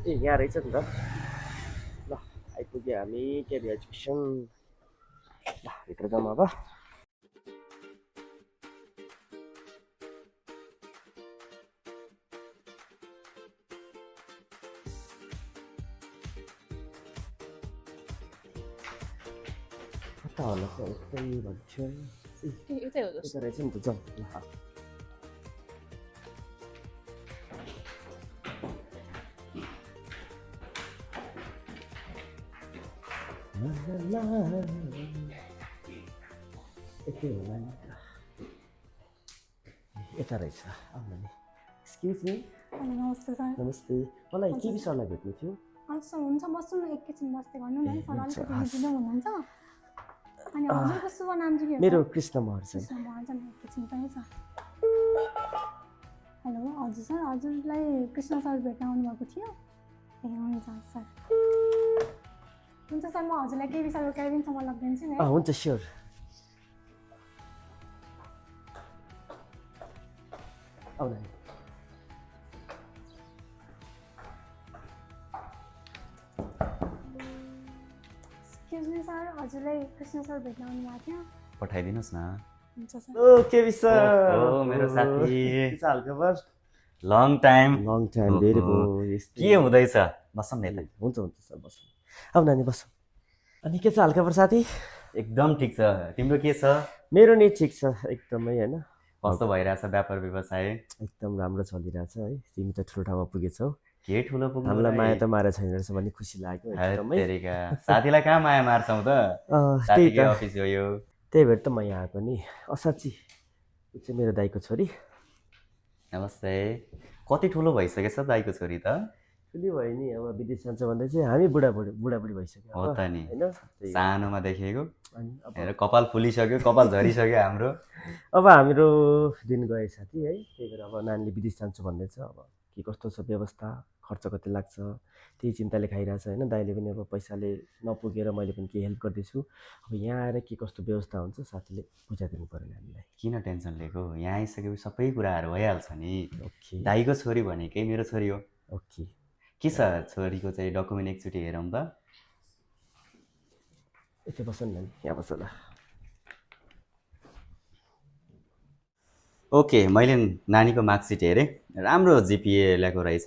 ए यहाँ रहेछ नि त ल आइपुग्यो हामी केबी एजुकेसन ल भित्र जाउँ अब कता होला त यस्तै भन्थ्यो यतै हो यता रहेछ नि त जाउँ ल यतै होला नि त यता रहेछ आउनु नि एक्सक्युज मी नमस्ते सर नमस्ते मलाई के सरलाई भेट्नु थियो अच्छा हुन्छ बस्नु न एकैछिन बस्दै गर्नु न है सर हुन्छ, अलिकति हस्। बिजी नै हुनुहुन्छ अनि हजुरको शुभ नाम चाहिँ के हो मेरो सर? कृष्ण महर्जन कृष्ण महर्जन एकैछिन त है सर हेलो हजुर सर हजुरलाई कृष्ण सर भेट्न आउनुभएको थियो ए हुन्छ सर हुन्छ सर म हजुरलाई केबी सरको क्याबिनसम्म लगिदिन्छु नि है हुन्छ स्योर आउनु नि एक्सक्युज मी सर हजुरलाई कृष्ण सर भेट्न आउनुभएको थियो पठाइदिनुहोस् न हुन्छ सर ओ केबी सर ओहो, मेरो साथी। के छ हालखबर लङ टाइम लङ टाइम धेरै ओहो। भयो यस्तै के हुँदैछ बसौँ न यता हुन्छ हुन्छ सर बस्नु आऊ नानी बसौँ अनि के छ हालखबर साथी एकदम ठिक छ तिम्रो के छ मेरो नि ठिक छ एकदमै होइन कस्तो भइरहेछ व्यापार व्यवसाय एकदम राम्रो चलिरहेछ है तिमी त ठुलो ठाउँमा पुगेछौ के ठुलो पुग्नु हामीलाई भाइ? माया त मारे छैन रहेछ भन्ने खुसी लाग्यो हैट एकदमै तेरिका साथीलाई कहाँ माया मार्छौ त त्यही साथीकै त अफिस हो यो त्यही भएर त म यहाँ आएको नि असाँच्ची ऊ चाहिँ मेरो दाइको छोरी नमस्ते कति ठुलो भइसकेछ दाइको छोरी त ठुली भयो नि अब विदेश जान्छ भन्दै चाहिँ हामी बुढाबुढी भइसक्यो हो अब, त नि होइन त्यही हो। सानोमा देखेको अनि अब हेर कपाल फुलिसक्यो कपाल झरिसक्यो हाम्रो अब हाम्रो दिन गए साथी है त्यही भएर अब नानीले विदेश जान्छु भन्दैछ अब के कस्तो छ व्यवस्था खर्च कति लाग्छ त्यही चिन्ताले खाइरहेछ होइन दाइले पनि अब पैसाले नपुगेर मैले पनि केही हेल्प गर्दैछु अब यहाँ आएर के कस्तो व्यवस्था हुन्छ साथीले बुझाइदिनु पऱ्यो नानीलाई किन टेन्सन लिएको यहाँ आइसकेपछि सबै कुराहरू भइहाल्छ नि ओके दाइको छोरी भनेकै मेरो छोरी हो ओके के छ छोरीको चाहिँ डकुमेन्ट एकचोटि हेरौँ त यति बस न नानी यहाँ बस ल ओके मैले नानीको मार्कसिट हेरेँ राम्रो जिपिए ल्याएको रहेछ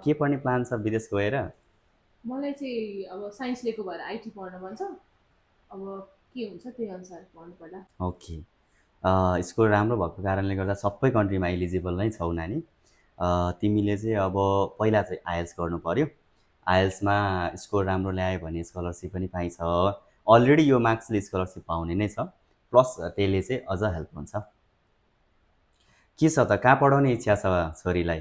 के पढ्ने प्लान छ विदेश गएर मलाई चाहिँ अब साइन्स लिएको भएर आइटी पढ्न मन छ अब के हुन्छ त्यही अनुसार पढ्नु पर्ला ओके स्कोर राम्रो भएको कारणले गर्दा सबै कन्ट्रीमा इलिजिबल नै छौ नानी तिमीले चाहिँ अब पहिला चाहिँ आइएल्स गर्नु पऱ्यो आइएल्समा स्कोर राम्रो ल्यायो भने स्कलरसिप पनि पाइन्छ अलरेडी यो मार्क्सले स्कलरसिप पाउने नै छ प्लस त्यसले चाहिँ अझ हेल्प हुन्छ के छ त कहाँ पढाउने इच्छा छ छोरीलाई